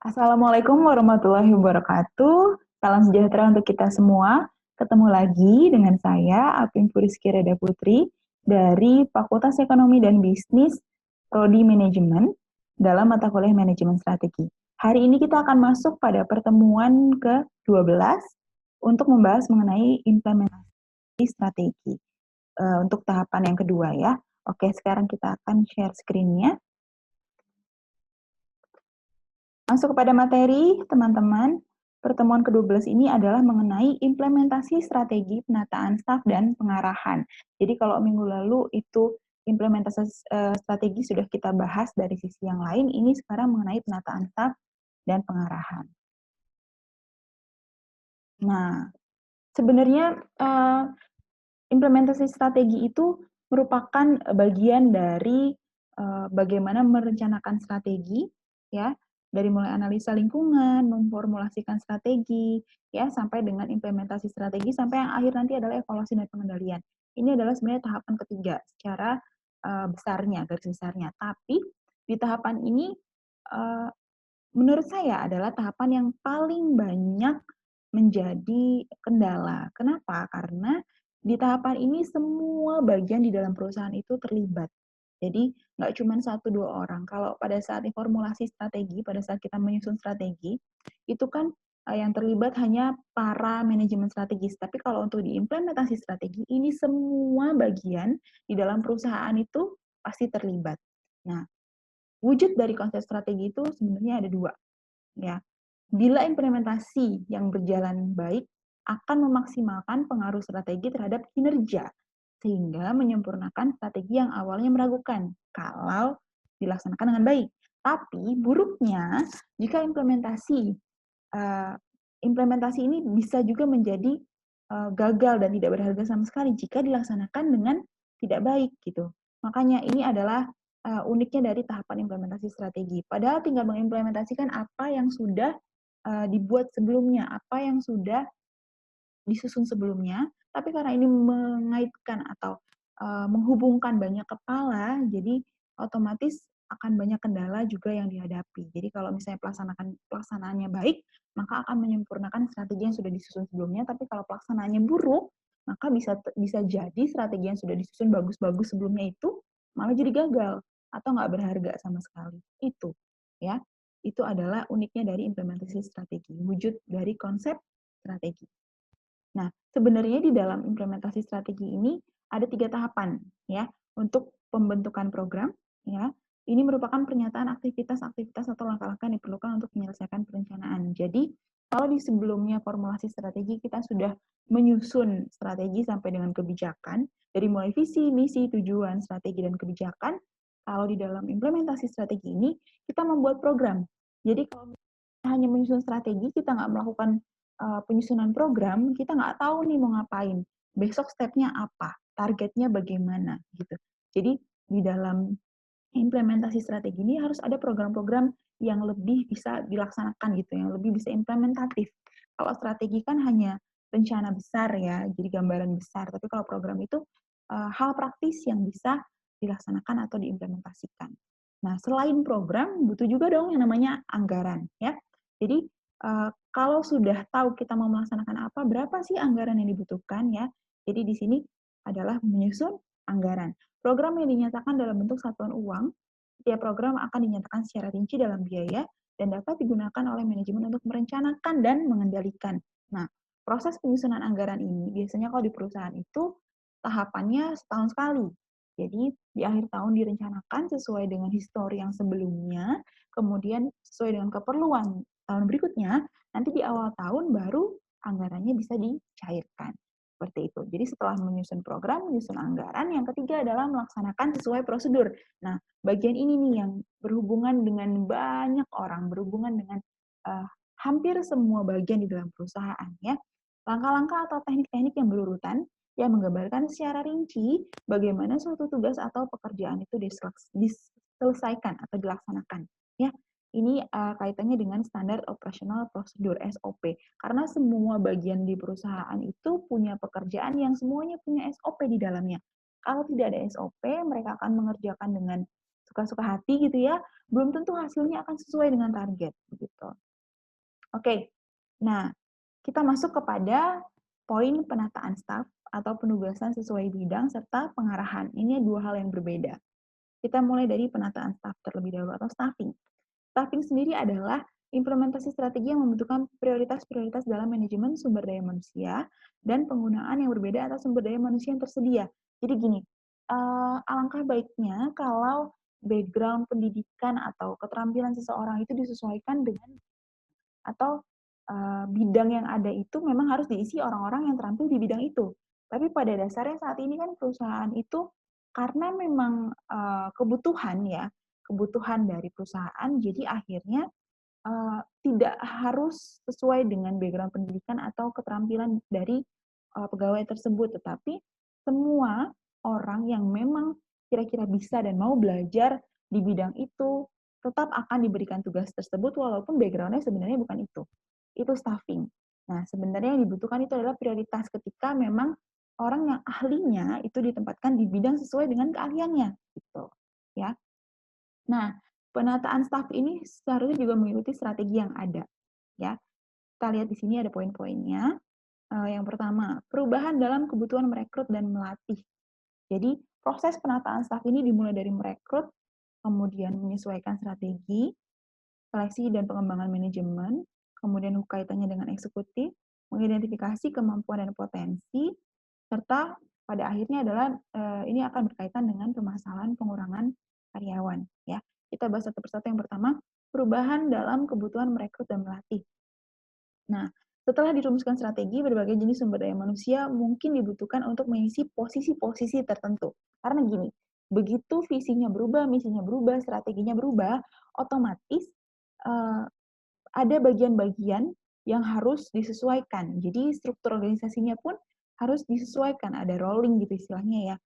Assalamualaikum warahmatullahi wabarakatuh. Salam sejahtera untuk kita semua. Ketemu lagi dengan saya, Apin Puriski Reda Putri, dari Fakultas Ekonomi dan Bisnis, Prodi Manajemen, dalam mata kuliah Manajemen Strategi. Hari ini kita akan masuk pada pertemuan ke-12 untuk membahas mengenai implementasi strategi. Untuk tahapan yang kedua ya. Oke, sekarang kita akan share screen-nya. Masuk kepada materi, teman-teman. Pertemuan ke-12 ini adalah mengenai implementasi strategi penataan staf dan pengarahan. Jadi kalau minggu lalu itu implementasi strategi sudah kita bahas dari sisi yang lain, ini sekarang mengenai penataan staf dan pengarahan. Nah, sebenarnya implementasi strategi itu merupakan bagian dari bagaimana merencanakan strategi, ya, dari mulai analisa lingkungan, memformulasikan strategi, ya, sampai dengan implementasi strategi, sampai yang akhir nanti adalah evaluasi dan pengendalian. Ini adalah sebenarnya tahapan ketiga secara besarnya, garis besarnya. Tapi di tahapan ini menurut saya adalah tahapan yang paling banyak menjadi kendala. Kenapa? Karena di tahapan ini semua bagian di dalam perusahaan itu terlibat. Jadi nggak cuma 1-2 orang. Kalau pada saat formulasi strategi, pada saat kita menyusun strategi, itu kan yang terlibat hanya para manajemen strategis. Tapi kalau untuk diimplementasi strategi, ini semua bagian di dalam perusahaan itu pasti terlibat. Nah, wujud dari konsep strategi itu sebenarnya ada dua, ya. Bila implementasi yang berjalan baik akan memaksimalkan pengaruh strategi terhadap kinerja, sehingga menyempurnakan strategi yang awalnya meragukan kalau dilaksanakan dengan baik. Tapi buruknya jika implementasi ini bisa juga menjadi gagal dan tidak berharga sama sekali jika dilaksanakan dengan tidak baik gitu. Makanya ini adalah uniknya dari tahapan implementasi strategi. Padahal tinggal mengimplementasikan apa yang sudah dibuat sebelumnya, apa yang sudah disusun sebelumnya, tapi karena ini mengaitkan atau menghubungkan banyak kepala, jadi otomatis akan banyak kendala juga yang dihadapi. Jadi kalau misalnya pelaksanaannya baik, maka akan menyempurnakan strategi yang sudah disusun sebelumnya, tapi kalau pelaksanaannya buruk, maka bisa jadi strategi yang sudah disusun bagus-bagus sebelumnya itu malah jadi gagal atau nggak berharga sama sekali. Itu ya. Itu adalah uniknya dari implementasi strategi, wujud dari konsep strategi. Nah, sebenarnya di dalam implementasi strategi ini ada 3 tahapan, ya. Untuk pembentukan program, ya, ini merupakan pernyataan aktivitas-aktivitas atau langkah-langkah yang diperlukan untuk menyelesaikan perencanaan. Jadi, kalau di sebelumnya formulasi strategi, kita sudah menyusun strategi sampai dengan kebijakan, dari mulai visi, misi, tujuan, strategi, dan kebijakan. Kalau di dalam implementasi strategi ini, kita membuat program. Jadi, kalau hanya menyusun strategi, kita nggak melakukan penyusunan program, kita nggak tahu nih mau ngapain. Besok step-nya apa, targetnya bagaimana, gitu. Jadi, di dalam implementasi strategi ini harus ada program-program yang lebih bisa dilaksanakan gitu, yang lebih bisa implementatif. Kalau strategi kan hanya rencana besar ya, jadi gambaran besar. Tapi kalau program itu hal praktis yang bisa dilaksanakan atau diimplementasikan. Nah, selain program, butuh juga dong yang namanya anggaran ya. Jadi kalau sudah tahu kita mau melaksanakan apa, berapa sih anggaran yang dibutuhkan ya. Jadi di sini adalah menyusun anggaran. Program yang dinyatakan dalam bentuk satuan uang, setiap program akan dinyatakan secara rinci dalam biaya dan dapat digunakan oleh manajemen untuk merencanakan dan mengendalikan. Nah, proses penyusunan anggaran ini biasanya kalau di perusahaan itu tahapannya setahun sekali. Jadi di akhir tahun direncanakan sesuai dengan histori yang sebelumnya, kemudian sesuai dengan keperluan tahun berikutnya, nanti di awal tahun baru anggarannya bisa dicairkan. Seperti itu. Jadi setelah menyusun program, menyusun anggaran, yang ketiga adalah melaksanakan sesuai prosedur. Nah, bagian ini nih yang berhubungan dengan banyak orang, berhubungan dengan hampir semua bagian di dalam perusahaan ya. Langkah-langkah atau teknik-teknik yang berurutan yang menggambarkan secara rinci bagaimana suatu tugas atau pekerjaan itu diselesaikan atau dilaksanakan ya. Ini kaitannya dengan standar operasional prosedur SOP. Karena semua bagian di perusahaan itu punya pekerjaan yang semuanya punya SOP di dalamnya. Kalau tidak ada SOP, mereka akan mengerjakan dengan suka-suka hati gitu ya, belum tentu hasilnya akan sesuai dengan target gitu. Oke. Nah, kita masuk kepada poin penataan staf atau penugasan sesuai bidang serta pengarahan. Ini dua hal yang berbeda. Kita mulai dari penataan staf terlebih dahulu atau staffing. Staffing sendiri adalah implementasi strategi yang membentukkan prioritas-prioritas dalam manajemen sumber daya manusia dan penggunaan yang berbeda atas sumber daya manusia yang tersedia. Jadi gini, alangkah baiknya kalau background pendidikan atau keterampilan seseorang itu disesuaikan dengan atau bidang yang ada itu memang harus diisi orang-orang yang terampil di bidang itu. Tapi pada dasarnya saat ini kan perusahaan itu karena memang kebutuhan ya, kebutuhan dari perusahaan, jadi akhirnya tidak harus sesuai dengan background pendidikan atau keterampilan dari pegawai tersebut, tetapi semua orang yang memang kira-kira bisa dan mau belajar di bidang itu tetap akan diberikan tugas tersebut walaupun background-nya sebenarnya bukan itu. Itu staffing. Nah, sebenarnya yang dibutuhkan itu adalah prioritas ketika memang orang yang ahlinya itu ditempatkan di bidang sesuai dengan keahliannya gitu, ya. Nah, penataan staf ini seharusnya juga mengikuti strategi yang ada, ya. Kita lihat di sini ada poin-poinnya. Yang pertama, perubahan dalam kebutuhan merekrut dan melatih. Jadi, proses penataan staf ini dimulai dari merekrut, kemudian menyesuaikan strategi, seleksi dan pengembangan manajemen, kemudian kaitannya dengan eksekutif, mengidentifikasi kemampuan dan potensi, serta pada akhirnya adalah ini akan berkaitan dengan permasalahan pengurangan karyawan. Ya, kita bahas satu persatu. Yang pertama, perubahan dalam kebutuhan merekrut dan melatih. Nah, setelah dirumuskan strategi, berbagai jenis sumber daya manusia mungkin dibutuhkan untuk mengisi posisi-posisi tertentu. Karena gini, begitu visinya berubah, misinya berubah, strateginya berubah, otomatis uh, ada bagian-bagian yang harus disesuaikan. Jadi struktur organisasinya pun harus disesuaikan. Ada rolling gitu istilahnya ya,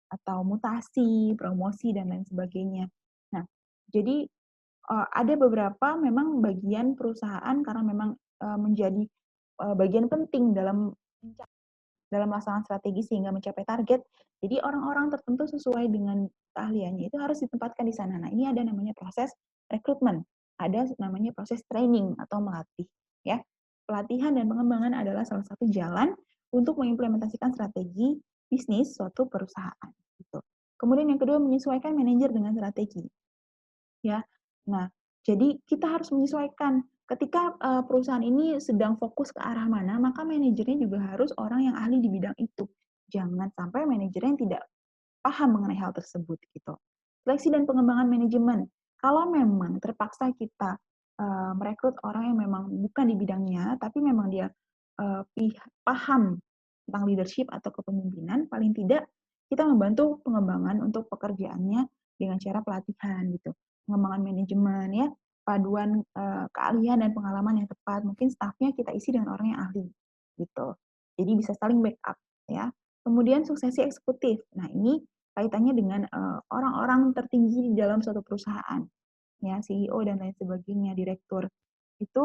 atau mutasi, promosi, dan lain sebagainya. Nah, jadi ada beberapa memang bagian perusahaan karena memang menjadi bagian penting dalam melaksanakan strategi sehingga mencapai target. Jadi orang-orang tertentu sesuai dengan keahliannya itu harus ditempatkan di sana. Nah, ini ada namanya proses rekrutmen, ada namanya proses training atau melatih. Ya, pelatihan dan pengembangan adalah salah satu jalan untuk mengimplementasikan strategi bisnis suatu perusahaan. Gitu. Kemudian yang kedua menyesuaikan manajer dengan strategi. Ya, nah jadi kita harus menyesuaikan ketika perusahaan ini sedang fokus ke arah mana, maka manajernya juga harus orang yang ahli di bidang itu. Jangan sampai manajernya yang tidak paham mengenai hal tersebut gitu. Seleksi dan pengembangan manajemen. Kalau memang terpaksa kita merekrut orang yang memang bukan di bidangnya, tapi memang dia paham tentang leadership atau kepemimpinan, paling tidak kita membantu pengembangan untuk pekerjaannya dengan cara pelatihan gitu, pengembangan manajemen ya, paduan keahlian dan pengalaman yang tepat. Mungkin stafnya kita isi dengan orang yang ahli gitu. Jadi bisa saling backup ya. Kemudian suksesi eksekutif. Nah, ini kaitannya dengan orang-orang tertinggi di dalam suatu perusahaan, ya CEO dan lain sebagainya, direktur itu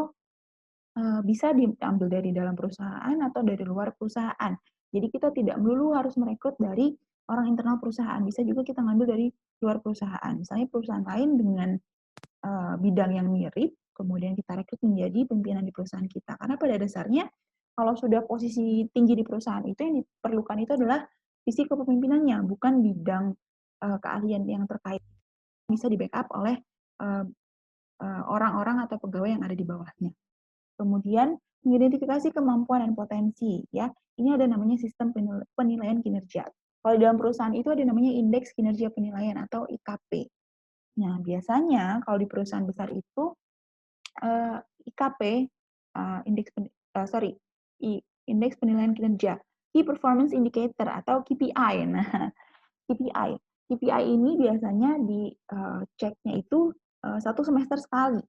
bisa diambil dari dalam perusahaan atau dari luar perusahaan. Jadi kita tidak melulu harus merekrut dari orang internal perusahaan, bisa juga kita ngambil dari luar perusahaan. Misalnya perusahaan lain dengan bidang yang mirip, kemudian kita rekrut menjadi pimpinan di perusahaan kita. Karena pada dasarnya kalau sudah posisi tinggi di perusahaan itu yang diperlukan itu adalah visi kepemimpinannya, bukan bidang keahlian yang terkait bisa di-backup oleh orang-orang atau pegawai yang ada di bawahnya. Kemudian mengidentifikasi kemampuan dan potensi ya. Ini ada namanya sistem penilaian kinerja. Kalau dalam perusahaan itu ada namanya indeks kinerja penilaian atau IKP. Nah, biasanya kalau di perusahaan besar itu IKP, indeks indeks penilaian kinerja, Key Performance Indicator atau KPI. Nah, KPI. KPI ini biasanya diceknya itu satu semester sekali.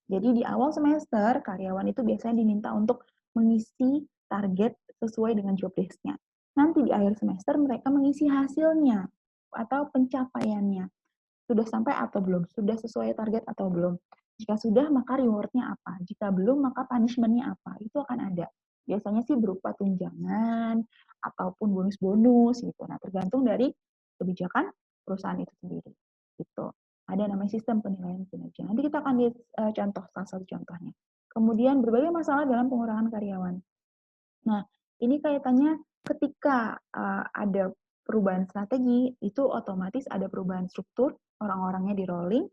Jadi di awal semester karyawan itu biasanya diminta untuk mengisi target sesuai dengan job desk-nya. Nanti di akhir semester mereka mengisi hasilnya atau pencapaiannya. Sudah sampai atau belum? Sudah sesuai target atau belum? Jika sudah, maka reward-nya apa? Jika belum, maka punishment-nya apa? Itu akan ada. Biasanya sih berupa tunjangan ataupun bonus-bonus gitu. Nah, tergantung dari kebijakan perusahaan itu sendiri. Gitu. Ada namanya sistem penilaian kinerja. Nanti kita akan lihat contoh, salah satu contohnya. Kemudian berbagai masalah dalam pengurangan karyawan. Nah, ini kaitannya ketika ada perubahan strategi, itu otomatis ada perubahan struktur, orang-orangnya di-rolling,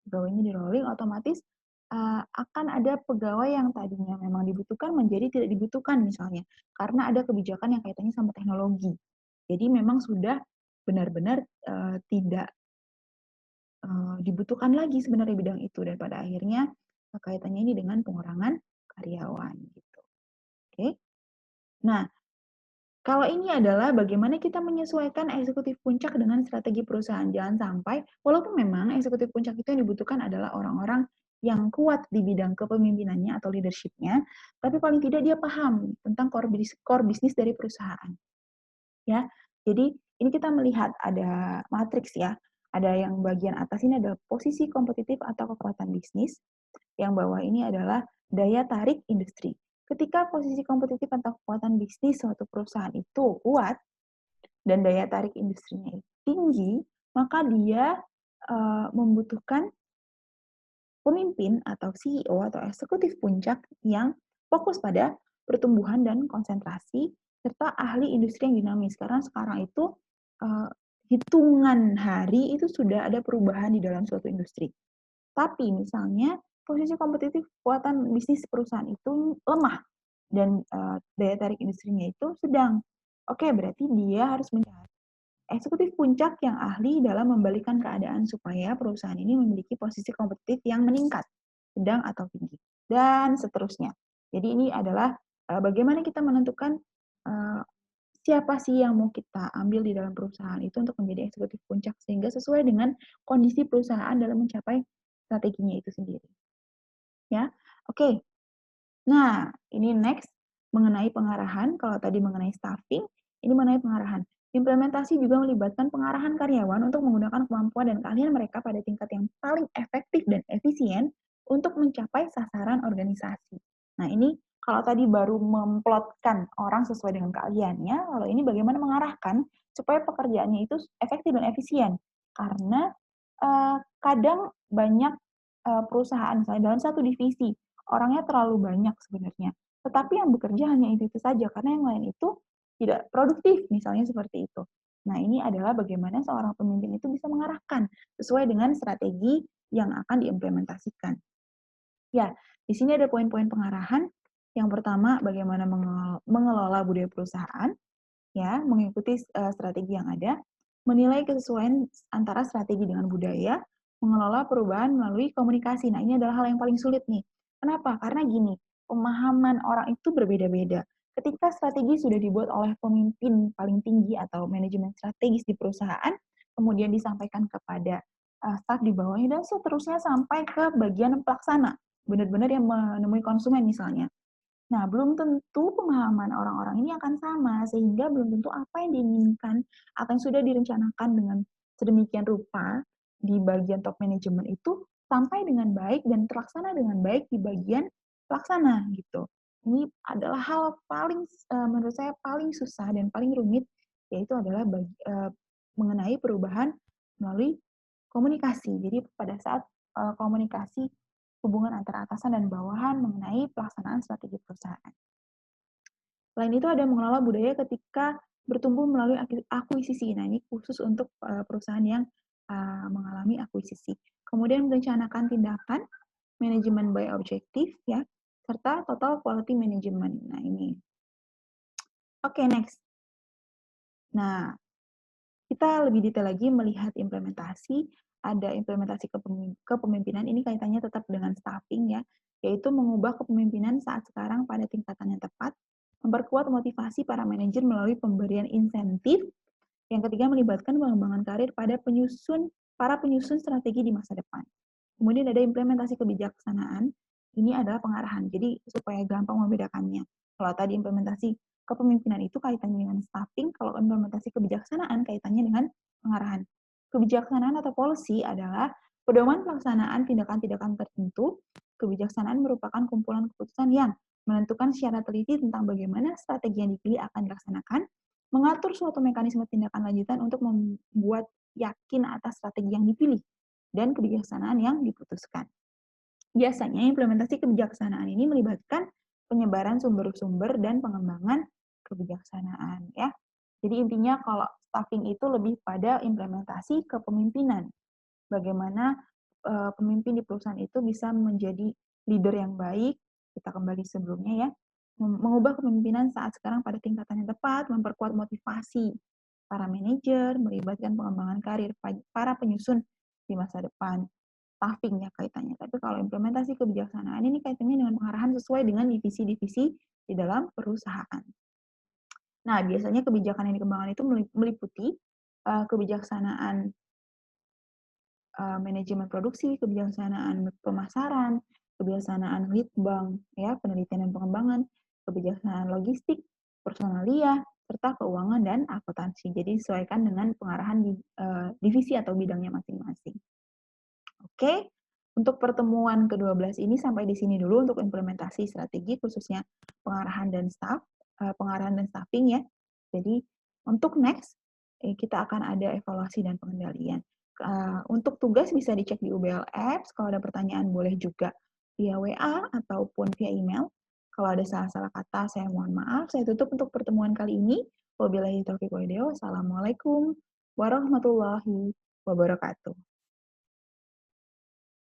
pegawainya di-rolling, otomatis akan ada pegawai yang tadinya memang dibutuhkan menjadi tidak dibutuhkan misalnya, karena ada kebijakan yang kaitannya sama teknologi. Jadi memang sudah benar-benar tidak dibutuhkan lagi sebenarnya bidang itu, dan pada akhirnya kaitannya ini dengan pengurangan karyawan gitu. Oke. Nah, kalau ini adalah bagaimana kita menyesuaikan eksekutif puncak dengan strategi perusahaan. Jangan sampai, walaupun memang eksekutif puncak itu yang dibutuhkan adalah orang-orang yang kuat di bidang kepemimpinannya atau leadership-nya, tapi paling tidak dia paham tentang core bisnis dari perusahaan. Ya, jadi ini kita melihat ada matriks ya. Ada yang bagian atas ini adalah posisi kompetitif atau kekuatan bisnis, yang bawah ini adalah daya tarik industri. Ketika posisi kompetitif atau kekuatan bisnis suatu perusahaan itu kuat dan daya tarik industrinya tinggi, maka dia membutuhkan pemimpin atau CEO atau eksekutif puncak yang fokus pada pertumbuhan dan konsentrasi serta ahli industri yang dinamis. Karena sekarang itu hitungan hari itu sudah ada perubahan di dalam suatu industri. Tapi misalnya posisi kompetitif kekuatan bisnis perusahaan itu lemah dan daya tarik industrinya itu sedang. Oke, berarti dia harus mencari eksekutif puncak yang ahli dalam membalikan keadaan supaya perusahaan ini memiliki posisi kompetitif yang meningkat, sedang atau tinggi, dan seterusnya. Jadi ini adalah bagaimana kita menentukan siapa sih yang mau kita ambil di dalam perusahaan itu untuk menjadi eksekutif puncak sehingga sesuai dengan kondisi perusahaan dalam mencapai strateginya itu sendiri. Ya, oke. Nah, ini next mengenai pengarahan. Kalau tadi mengenai staffing, ini mengenai pengarahan. Implementasi juga melibatkan pengarahan karyawan untuk menggunakan kemampuan dan keahlian mereka pada tingkat yang paling efektif dan efisien untuk mencapai sasaran organisasi. Nah, ini kalau tadi baru memplotkan orang sesuai dengan keahliannya, kalau ini bagaimana mengarahkan supaya pekerjaannya itu efektif dan efisien. Karena kadang banyak perusahaan, misalnya dalam satu divisi, orangnya terlalu banyak sebenarnya. Tetapi yang bekerja hanya itu saja, karena yang lain itu tidak produktif, misalnya seperti itu. Nah, ini adalah bagaimana seorang pemimpin itu bisa mengarahkan sesuai dengan strategi yang akan diimplementasikan. Ya, di sini ada poin-poin pengarahan. Yang pertama, bagaimana mengelola budaya perusahaan, ya, mengikuti strategi yang ada, menilai kesesuaian antara strategi dengan budaya, mengelola perubahan melalui komunikasi. Nah, ini adalah hal yang paling sulit nih. Kenapa? Karena gini, pemahaman orang itu berbeda-beda. Ketika strategi sudah dibuat oleh pemimpin paling tinggi atau manajemen strategis di perusahaan, kemudian disampaikan kepada staf di bawahnya, dan seterusnya sampai ke bagian pelaksana, benar-benar yang menemui konsumen misalnya. Nah, belum tentu pemahaman orang-orang ini akan sama, sehingga belum tentu apa yang diinginkan atau yang sudah direncanakan dengan sedemikian rupa di bagian top manajemen itu sampai dengan baik dan terlaksana dengan baik di bagian pelaksana gitu. Ini adalah hal paling menurut saya paling susah dan paling rumit, yaitu adalah mengenai perubahan melalui komunikasi. Jadi pada saat komunikasi hubungan antara atasan dan bawahan mengenai pelaksanaan strategi perusahaan. Selain itu ada mengelola budaya ketika bertumbuh melalui akuisisi. Nah, ini khusus untuk perusahaan yang mengalami akuisisi. Kemudian merencanakan tindakan, manajemen by objektif, ya, serta total quality management. Nah, ini. Oke, next. Nah, kita lebih detail lagi melihat implementasi. Ada implementasi kepemimpinan, ini kaitannya tetap dengan staffing ya, yaitu mengubah kepemimpinan saat sekarang pada tingkatan yang tepat, memperkuat motivasi para manajer melalui pemberian insentif. Yang ketiga, melibatkan pengembangan karir pada para penyusun strategi di masa depan. Kemudian ada implementasi kebijaksanaan, ini adalah pengarahan. Jadi supaya gampang membedakannya. Kalau tadi implementasi kepemimpinan itu kaitannya dengan staffing, kalau implementasi kebijaksanaan kaitannya dengan pengarahan. Kebijaksanaan atau policy adalah pedoman pelaksanaan tindakan-tindakan tertentu. Kebijaksanaan merupakan kumpulan keputusan yang menentukan secara teliti tentang bagaimana strategi yang dipilih akan dilaksanakan, mengatur suatu mekanisme tindakan lanjutan untuk membuat yakin atas strategi yang dipilih. dan kebijaksanaan yang diputuskan. Biasanya implementasi kebijaksanaan ini melibatkan penyebaran sumber-sumber dan pengembangan kebijaksanaan ya. Jadi intinya kalau staffing itu lebih pada implementasi kepemimpinan. Bagaimana pemimpin di perusahaan itu bisa menjadi leader yang baik, kita kembali sebelumnya ya, mengubah kepemimpinan saat sekarang pada tingkatan yang tepat, memperkuat motivasi para manajer, melibatkan pengembangan karir para penyusun di masa depan, staffing ya kaitannya. Tapi kalau implementasi kebijaksanaan ini kaitannya dengan pengarahan sesuai dengan divisi-divisi di dalam perusahaan. Nah, biasanya kebijakan yang dikembangkan itu meliputi kebijaksanaan manajemen produksi, kebijaksanaan pemasaran, kebijaksanaan lead bank, ya, penelitian dan pengembangan, kebijaksanaan logistik, personalia, serta keuangan dan akuntansi. Jadi disesuaikan dengan pengarahan di divisi atau bidangnya masing-masing. Oke, untuk pertemuan ke-12 ini sampai di sini dulu untuk implementasi strategi khususnya pengarahan dan pengarahan dan staffing ya. Jadi untuk next kita akan ada evaluasi dan pengendalian. Untuk tugas bisa dicek di UBL Apps. Kalau ada pertanyaan boleh juga via WA ataupun via email. Kalau ada salah-salah kata, saya mohon maaf. Saya tutup untuk pertemuan kali ini. Wabillahi taufiq walhidayah. Wassalamualaikum warahmatullahi wabarakatuh.